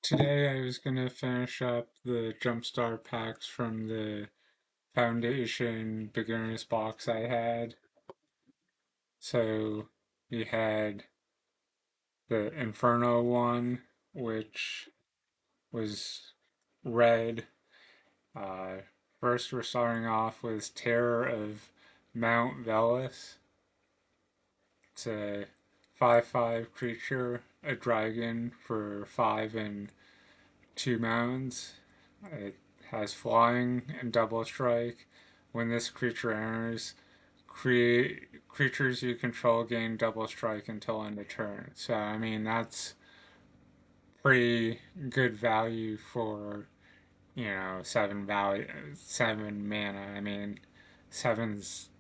Today I was gonna finish up the Jumpstart packs from the Foundation Beginner's box I had. So we had the Inferno one, which was red. Uh, First we're starting off with Terror of Mount Velis. It's a 5/5 creature, a dragon for 5 and 2 mounds. It has flying and double strike. When this creature enters, creatures you control gain double strike until end of turn. So I mean that's pretty good value for 7 mana. I mean seven's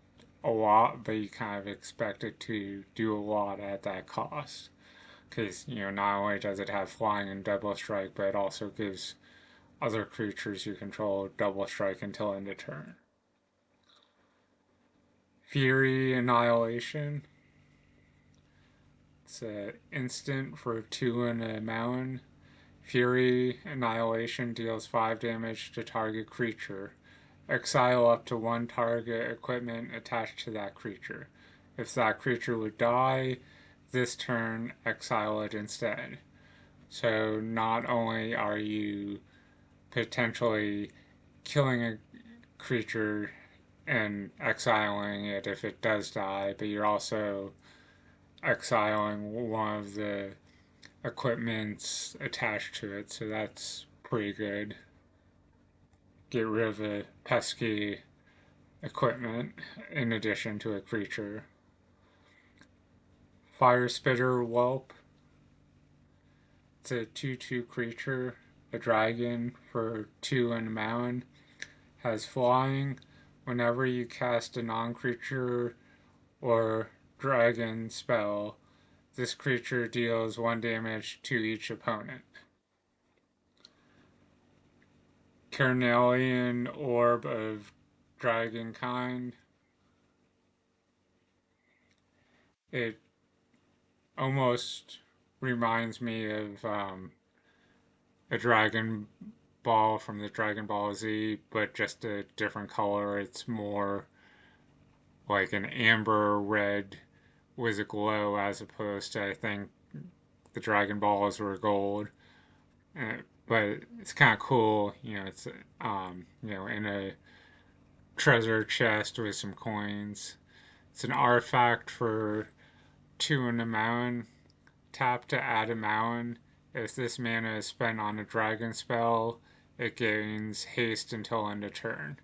a lot, but you kind of expect it to do a lot at that cost. Because not only does it have flying and double strike, but it also gives other creatures you control double strike until end of turn. Fury Annihilation. It's an instant for 2 and a mountain. Fury Annihilation deals 5 damage to target creature. Exile up to 1 target equipment attached to that creature. If that creature would die this turn, exile it instead. So not only are you potentially killing a creature and exiling it if it does die, but you're also exiling one of the equipments attached to it, so that's pretty good. Get rid of the pesky equipment in addition to a creature. Fire Spitter Whelp. It's a 2/2 creature, a dragon for 2 and a mountain. Has flying. Whenever you cast a non creature or dragon spell, this creature deals 1 damage to each opponent. Carnelian Orb of Dragonkind. It almost reminds me of a Dragon Ball from the Dragon Ball Z, but just a different color. It's more like an amber red with a glow as opposed to, I think, the Dragon Balls were gold. But it's kind of cool. It's in a treasure chest with some coins. It's an artifact for 2 in a mountain. Tap to add a mountain. If this mana is spent on a dragon spell, it gains haste until end of turn.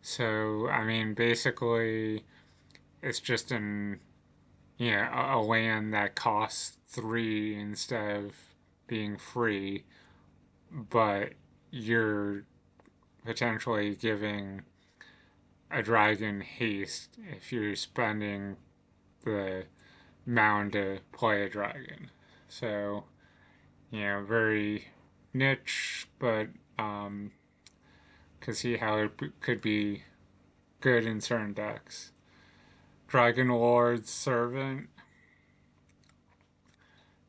So I mean, basically, it's just a land that costs 3 instead of being free, but you're potentially giving a dragon haste if you're spending the mound to play a dragon. So, very niche, but can see how it could be good in certain decks. Dragon Lord's Servant.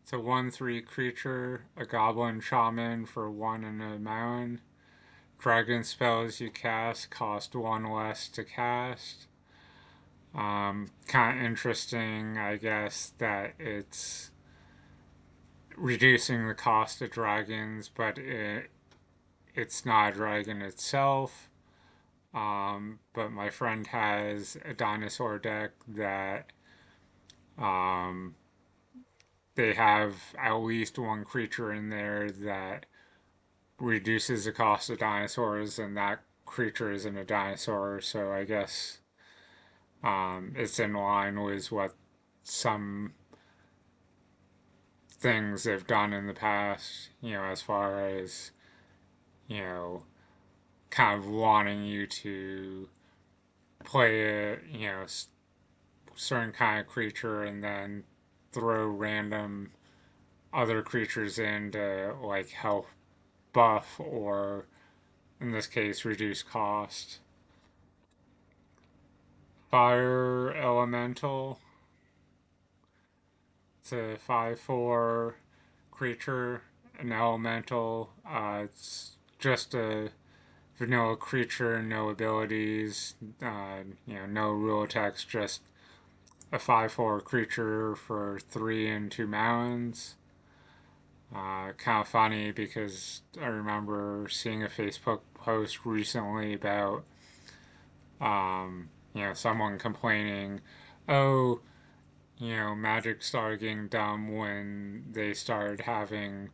It's a 1/3 creature, a goblin shaman for 1 and a mountain. Dragon spells you cast cost 1 less to cast. Kind of interesting, I guess, that it's reducing the cost of dragons, but it's not a dragon itself. But my friend has a dinosaur deck that um, they have at least one creature in there that reduces the cost of dinosaurs, and that creature isn't a dinosaur, so I guess it's in line with what some things they've done in the past, as far as, you know, kind of wanting you to play a, certain kind of creature and then throw random other creatures in to, like, help buff or, in this case, reduce cost. Fire Elemental. It's a 5/4 creature, an elemental. It's just a vanilla creature, no abilities, no rule text, just a 5/4 creature for 3 and 2 mountains. Kind of funny because I remember seeing a Facebook post recently about someone complaining, oh, Magic started getting dumb when they started having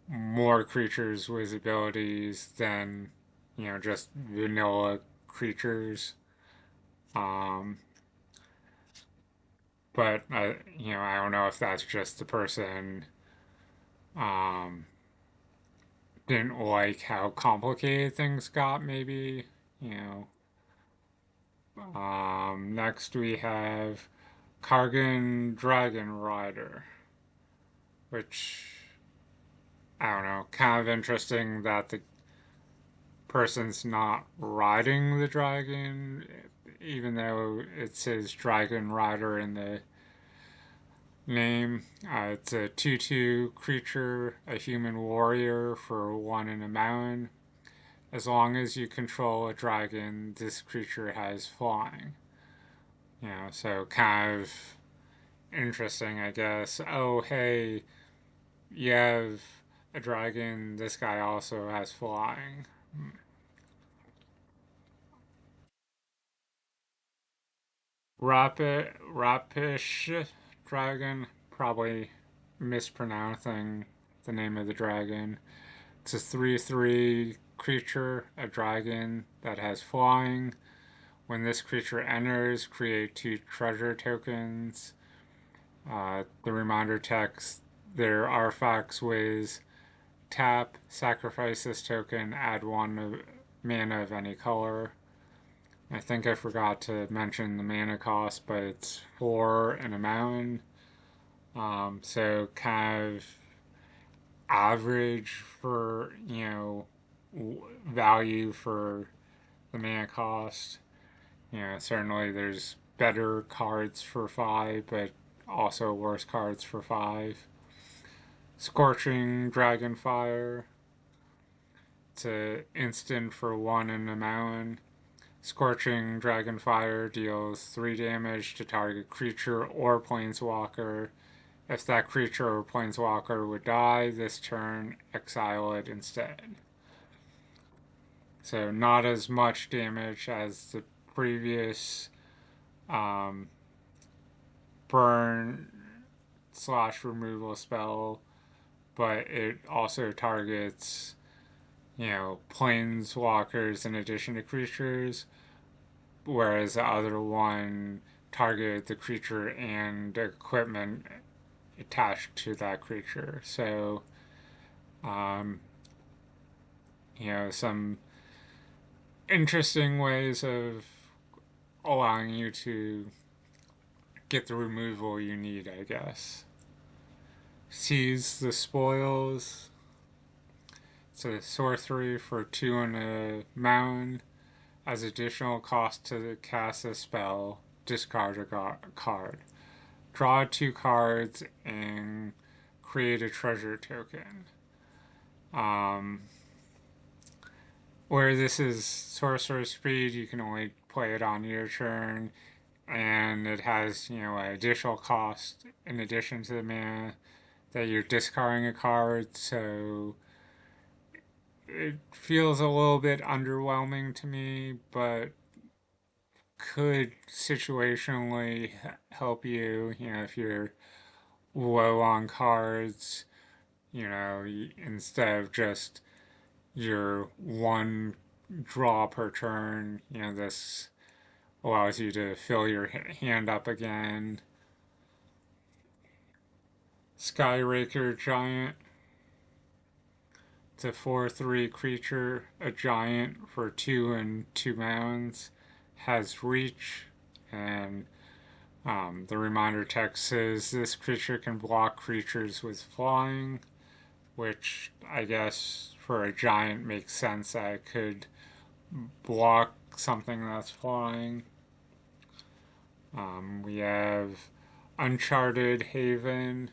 more creatures with abilities than, just vanilla creatures. Um, but I don't know if that's just the person um, didn't like how complicated things got. Maybe, you know. Next we have Kargan Dragon Rider, which I don't know, kind of interesting that the person's not riding the dragon, even though it says Dragon Rider in the name. It's a 2/2 creature, a human warrior for 1 and a mountain. As long as you control a dragon, this creature has flying. So kind of interesting, I guess. Oh, hey, you have a dragon, this guy also has flying. Rapish dragon, probably mispronouncing the name of the dragon. It's a 3/3 creature, a dragon that has flying. When this creature enters, create 2 treasure tokens. The reminder text their artifacts with tap, sacrifice this token, add 1 mana of any color. I think I forgot to mention the mana cost, but it's 4 and a mountain. So kind of average for, value for the mana cost. Certainly there's better cards for 5, but also worse cards for 5. Scorching Dragonfire. It's an instant for 1 and a mountain. Scorching Dragonfire deals 3 damage to target creature or planeswalker. If that creature or planeswalker would die this turn, exile it instead. So not as much damage as the previous um, burn slash removal spell, but it also targets, planeswalkers in addition to creatures, whereas the other one targeted the creature and equipment attached to that creature. So, um, some interesting ways of allowing you to get the removal you need, I guess. Seize the Spoils. It's a sorcery for 2 and a mountain. As additional cost to cast a spell, discard a card. Draw 2 cards and create a treasure token. Um, where this is sorcerer speed, you can only play it on your turn, and it has an additional cost in addition to the mana that you're discarding a card. So it feels a little bit underwhelming to me, but could situationally help you. If you're low on cards, instead of just your 1 draw per turn, this allows you to fill your hand up again. Skyraker Giant. It's a 4/3 creature, a giant for 2 and 2 mountains. Has reach, and the reminder text says this creature can block creatures with flying, which I guess for a giant makes sense that it could block something that's flying. We have Uncharted Haven.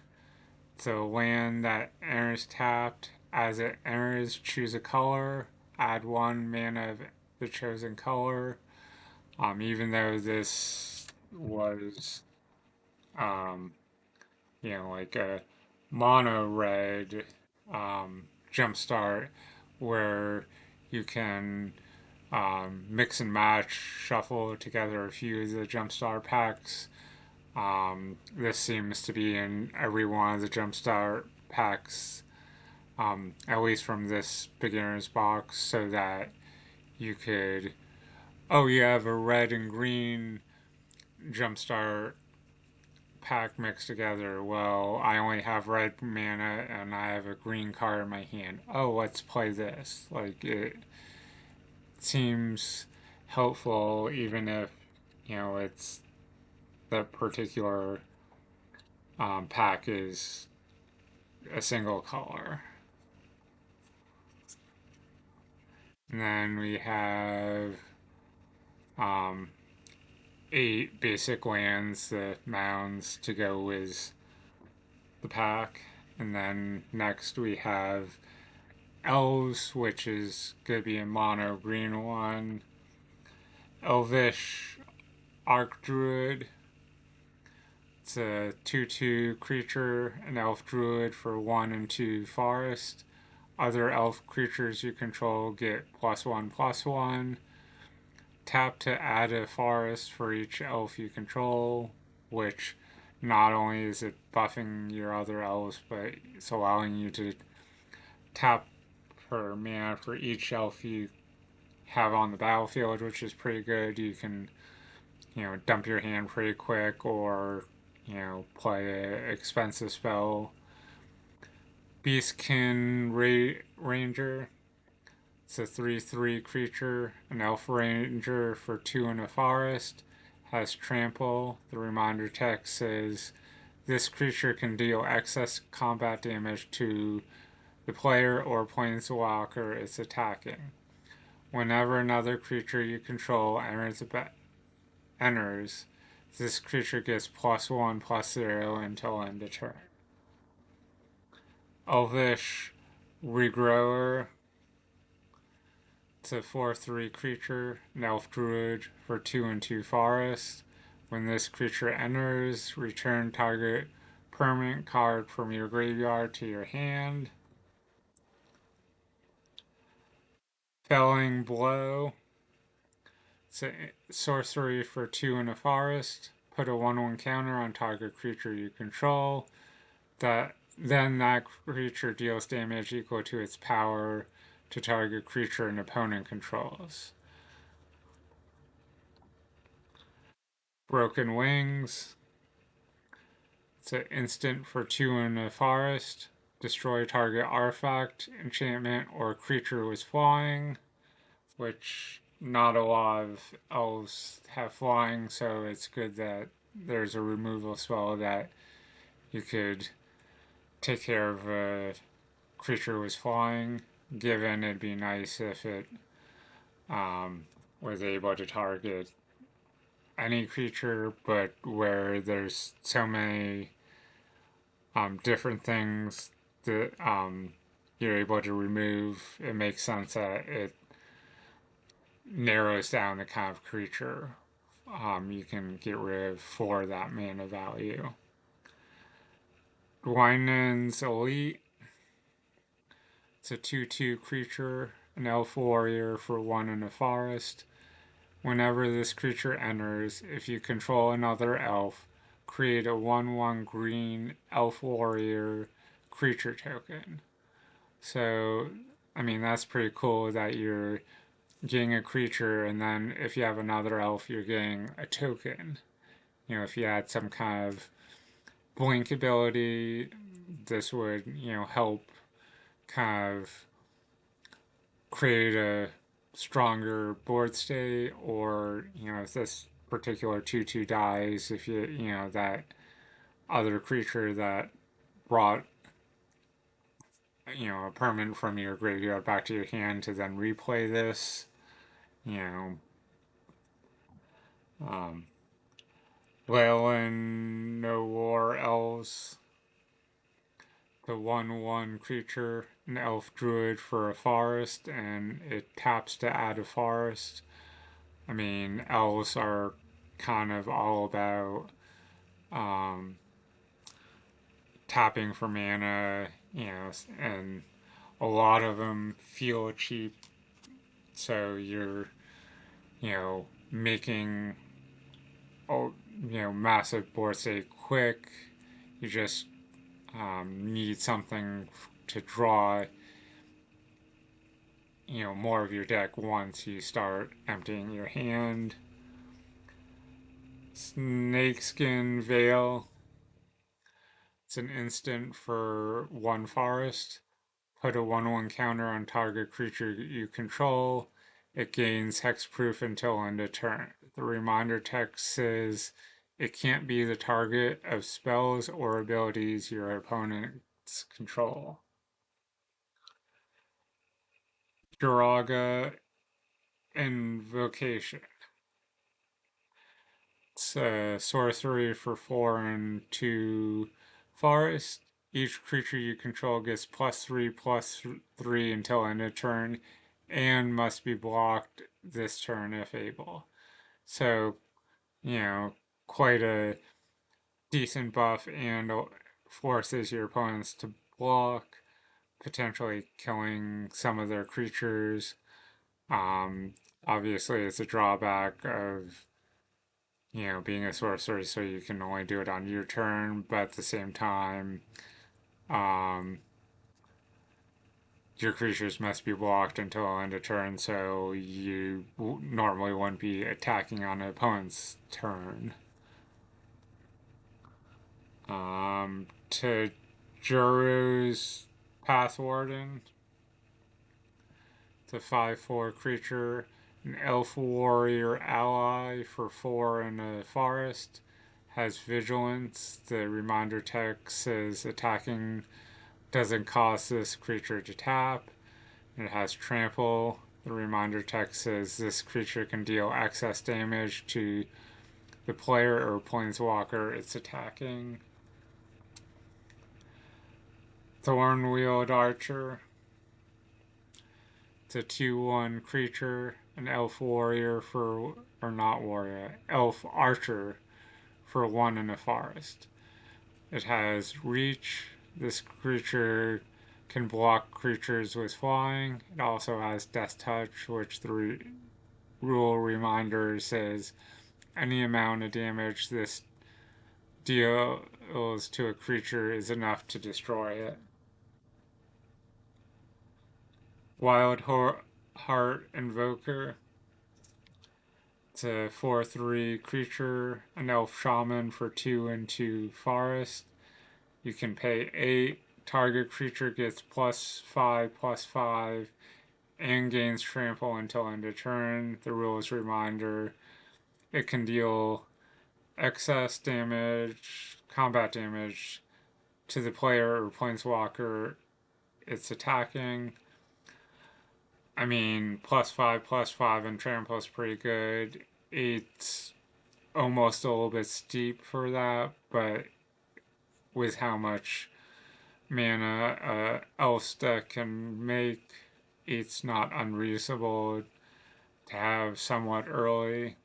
So land that enters tapped. As it enters, choose a color. Add 1 mana of the chosen color. Even though this was, um, like a mono red jumpstart where you can mix and match, shuffle together a few of the jumpstart packs. This seems to be in every one of the jumpstart packs, at least from this beginner's box, so that you could, oh, you have a red and green jumpstart pack mixed together. Well, I only have red mana and I have a green card in my hand. Oh, let's play this. Like, it seems helpful, even if, it's the particular pack is a single color. And then we have um, 8 basic lands, the mounds, to go with the pack. And then next we have Elves, which is going to be a mono green one. Elvish Archdruid. It's a 2/2 creature, an elf druid for 1 and 2 forest. Other elf creatures you control get +1/+1. Tap to add a forest for each elf you control, which not only is it buffing your other elves, but it's allowing you to tap per mana for each elf you have on the battlefield, which is pretty good. You can, dump your hand pretty quick or, play an expensive spell. Beastkin Ranger. It's a 3/3 creature, an elf ranger for 2 in a forest. Has trample. The reminder text says this creature can deal excess combat damage to the player or planeswalker it's attacking. Whenever another creature you control enters, this creature gets +1/+0 until end of turn. Elvish Regrower. It's a 4/3 creature, an elf druid for 2 and 2 forest. When this creature enters, return target permanent card from your graveyard to your hand. Felling Blow. It's a sorcery for 2 in a forest. Put a 1/1 counter on target creature you control. Then that creature deals damage equal to its power to target creature an opponent controls. Broken Wings. It's an instant for 2 in a forest. Destroy target artifact, enchantment, or creature with flying, which not a lot of elves have flying, so it's good that there's a removal spell that you could take care of a creature with flying. Given it'd be nice if it was able to target any creature, but where there's so many different things that you're able to remove, it makes sense that it narrows down the kind of creature you can get rid of for that mana value. Gwynen's Elite. It's a 2/2 creature, an elf warrior for 1 in a forest. Whenever this creature enters, if you control another elf, create a 1/1 green elf warrior creature token. So, I mean, that's pretty cool that you're getting a creature, and then if you have another elf, you're getting a token. If you had some kind of blink ability, this would, help kind of create a stronger board state, or, if this particular 2/2 dies, if that other creature that brought, a permanent from your graveyard back to your hand to then replay this, you know, um, Leyland No War Elves. the 1/1 creature, an elf druid for a forest, and it taps to add a forest. I mean, elves are kind of all about um, tapping for mana, and a lot of them feel cheap, so you're, making, oh, massive board state quick. You just need something to draw, more of your deck once you start emptying your hand. Snakeskin Veil. It's an instant for one forest. Put a 1/1 counter on target creature you control. It gains hexproof until end of turn. The reminder text says it can't be the target of spells or abilities your opponents control. Jiraga Invocation. It's a sorcery for 4 and 2 forest. Each creature you control gets +3/+3 until end of turn and must be blocked this turn if able. So, you know, quite a decent buff and forces your opponents to block, potentially killing some of their creatures. Um, Obviously, it's a drawback of being a sorcerer, so you can only do it on your turn, but at the same time, um, your creatures must be blocked until end of turn, so you normally wouldn't be attacking on an opponent's turn. To Juru's Path Warden, it's a 5/4 creature, an elf warrior ally for 4 in a forest. Has vigilance. The reminder text says attacking doesn't cause this creature to tap. It has trample. The reminder text says this creature can deal excess damage to the player or planeswalker it's attacking. Thornwheeled Archer. It's a 2/1 creature, an elf warrior for, or not warrior, elf archer for 1 in a forest. It has reach. This creature can block creatures with flying. It also has Death Touch, which the rule reminder says any amount of damage this deals to a creature is enough to destroy it. Wild Heart Invoker. It's a 4/3 creature, an elf shaman for 2 and 2 forest. You can pay 8. Target creature gets +5/+5 and gains trample until end of turn. The rules reminder it can deal excess damage, combat damage to the player or planeswalker it's attacking. I mean, +5/+5 and trample is pretty good. It's almost a little bit steep for that, but with how much mana elf deck can make, it's not unreasonable to have somewhat early.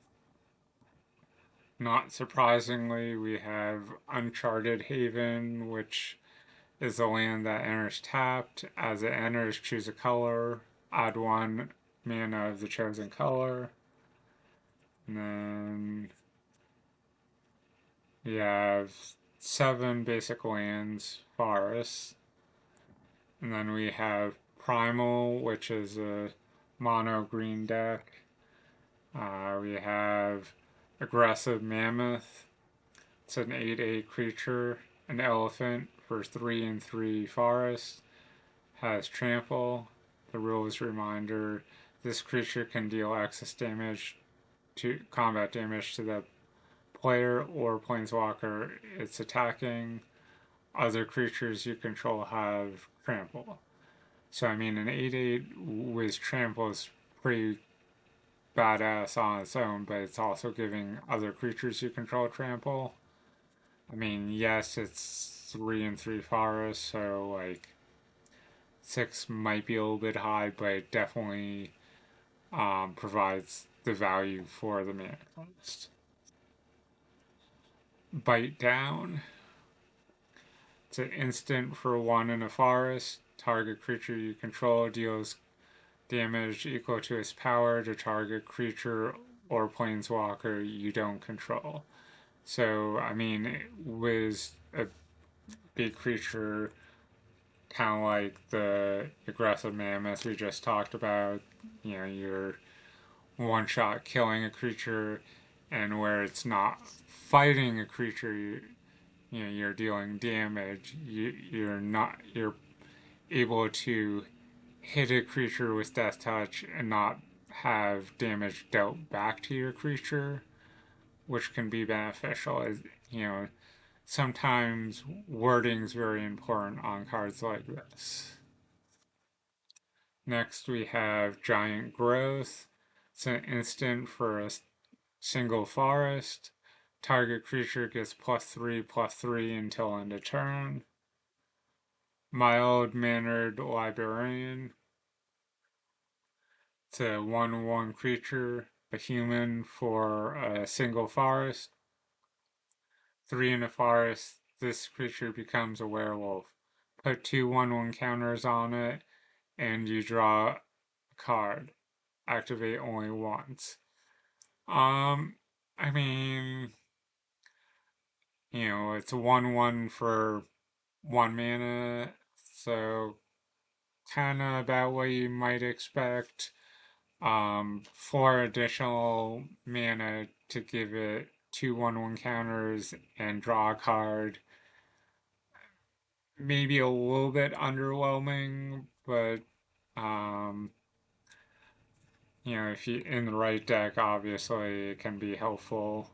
Not surprisingly, we have Uncharted Haven, which is a land that enters tapped. As it enters, choose a color, add 1 mana of the chosen color. And then we have 7 basic lands, forests. And then we have Primal, which is a mono green deck. We have Aggressive Mammoth. It's an 8/8 creature, an elephant for 3 and 3 forest. Has trample. The rules reminder this creature can deal excess damage to combat damage to the player or planeswalker it's attacking. Other creatures you control have trample. So I mean, an 8/8 with trample is pretty badass on its own, but it's also giving other creatures you control trample. I mean, yes, it's 3 and 3 forest, so like 6 might be a little bit high, but it definitely provides the value for the mana cost. Bite Down. It's an instant for 1 in a forest. Target creature you control deals damage equal to its power to target creature or planeswalker you don't control. So, I mean, with a big creature, kind of like the aggressive mammoth we just talked about, you're one shot killing a creature, and where it's not fighting a creature, you're dealing damage. You're able to hit a creature with Death Touch and not have damage dealt back to your creature, which can be beneficial. As you know, sometimes wording's very important on cards like this. Next, we have Giant Growth. It's an instant for a single forest. Target creature gets +3/+3 until end of turn. Mild Mannered Librarian. It's a 1/1 creature, a human for a single forest. 3 in a forest, this creature becomes a werewolf. Put 2/1/1 counters on it, and you draw a card. Activate only once. I mean, it's a 1/1 for 1 mana, so kind of about what you might expect. 4 additional mana to give it 2/1/1 counters and draw a card. Maybe a little bit underwhelming, but um, if you in the right deck, obviously it can be helpful.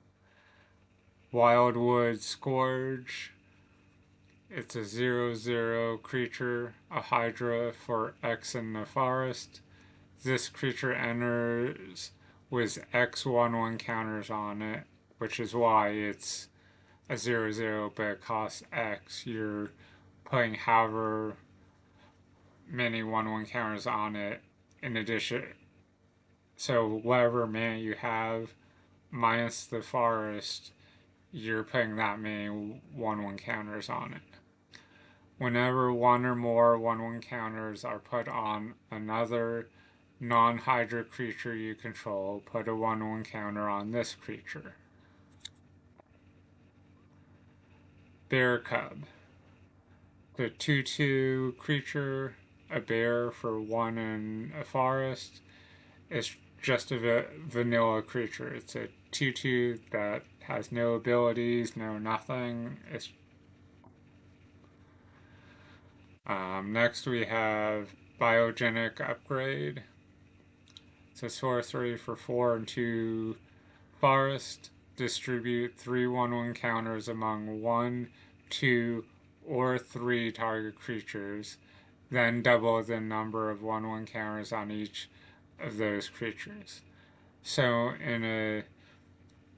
Wildwood Scourge. It's a 0/0 creature, a Hydra for X in the forest. This creature enters with X/1/1 counters on it, which is why it's a 0/0, but it costs X. You're putting however many 1/1 counters on it in addition. So, whatever mana you have, minus the forest, you're putting that many 1/1 counters on it. Whenever one or more 1/1 counters are put on another non-Hydra creature you control, put a 1/1 counter on this creature. Bear Cub. The 2/2 creature, a bear for 1 in a forest, is just a vanilla creature. It's a 2/2 that has no abilities, no nothing. Next we have Biogenic Upgrade. It's a sorcery for 4 and 2 forest. Distribute 3/1/1 counters among 1, 2, or 3 target creatures. Then double the number of 1/1 counters on each of those creatures. So in a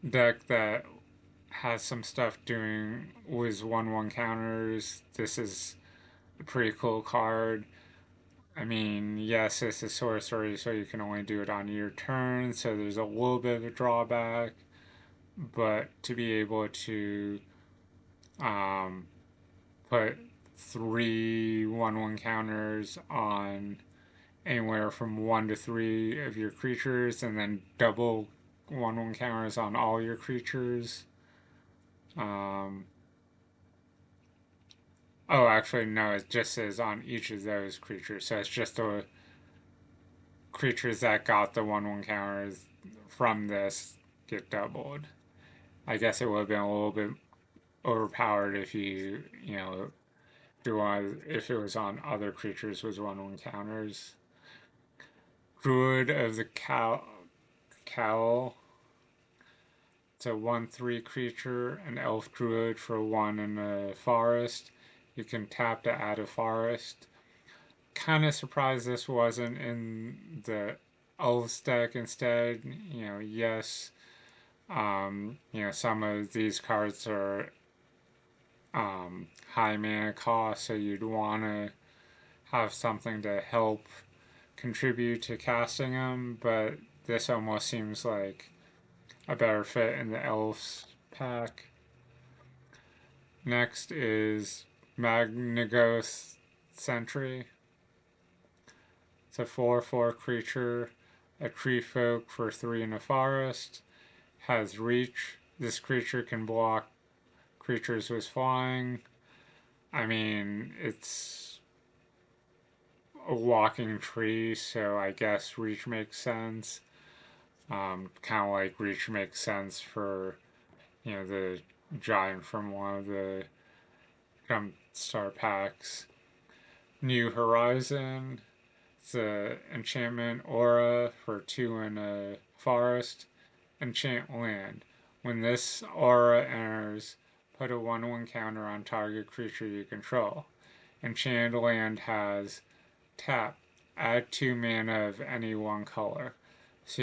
deck that has some stuff doing with 1/1 counters, this is a pretty cool card. I mean, yes, it's a sorcery, so you can only do it on your turn, so there's a little bit of a drawback. But to be able to um, put 3/1/1 counters on anywhere from 1 to 3 of your creatures, and then double 1/1 counters on all your creatures. Um, oh, actually, no, it just says on each of those creatures, so it's just the creatures that got the 1/1 counters from this get doubled. I guess it would have been a little bit overpowered if if it was on other creatures with 1/1 counters. Druid of the Cowl. It's a 1/3 creature, an elf druid for 1 in a forest. You can tap to add a forest. Kind of surprised this wasn't in the Elves deck instead. Yes, some of these cards are high mana cost, so you'd want to have something to help contribute to casting them, but this almost seems like a better fit in the Elves pack. Next is Magnagos Sentry. It's a 4/4 creature, a tree folk for 3 in a forest. Has reach. This creature can block creatures with flying. I mean, it's a walking tree, so I guess reach makes sense. Kind of like reach makes sense for, the giant from one of the Jumpstar packs. New Horizon. It's a enchantment aura for 2 in a forest. Enchant land. When this aura enters, put a 1/1 counter on target creature you control. Enchanted land has tap. Add 2 mana of any one color. So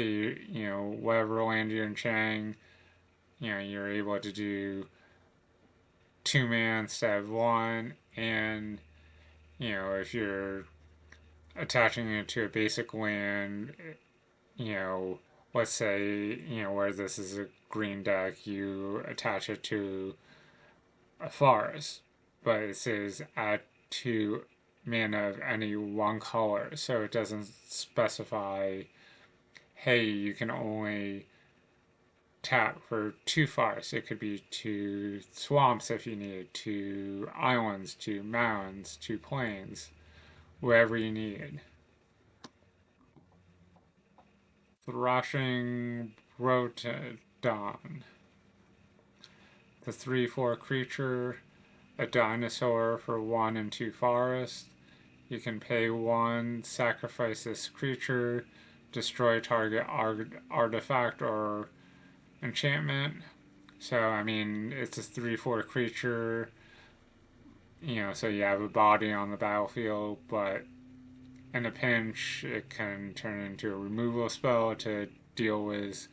whatever land you're enchanting, you're able to do 2 mana instead of 1, and if you're attaching it to a basic land, you know, let's say, where this is a green deck, you attach it to a forest, but it says add 2 mana of any one color, so it doesn't specify, hey, you can only tap for 2 forests. It could be 2 swamps if you need, 2 islands, 2 mountains, 2 plains, wherever you need. Thrashing Rotodon. The 3/4 creature, a dinosaur for 1 and 2 forest. You can pay 1, sacrifice this creature, destroy target artifact or enchantment. So, I mean, it's a 3/4 creature, so you have a body on the battlefield, but in a pinch, it can turn into a removal spell to deal with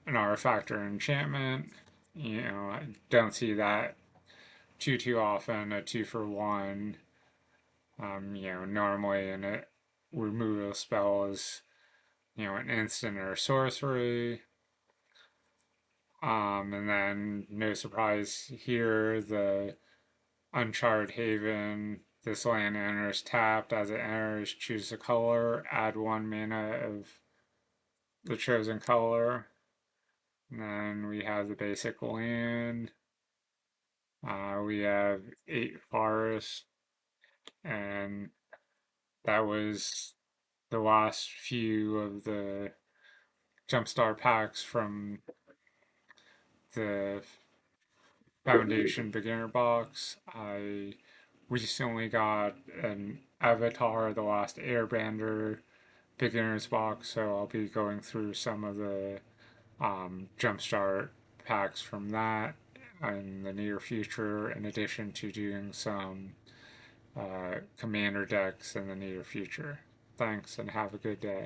an artifact or enchantment. I don't see that too often. A 2 for 1. Normally in a removal spell is an instant or a sorcery. And then no surprise here, the Uncharted Haven. This land enters tapped. As it enters, choose a color. Add 1 mana of the chosen color. And then we have the basic land. We have 8 forests, and that was the last few of the Jumpstar packs from the Foundation Beginner Box. I recently got an Avatar: The Last Airbender Beginner's Box, so I'll be going through some of the Jumpstart packs from that in the near future, in addition to doing some commander decks in the near future. Thanks and have a good day.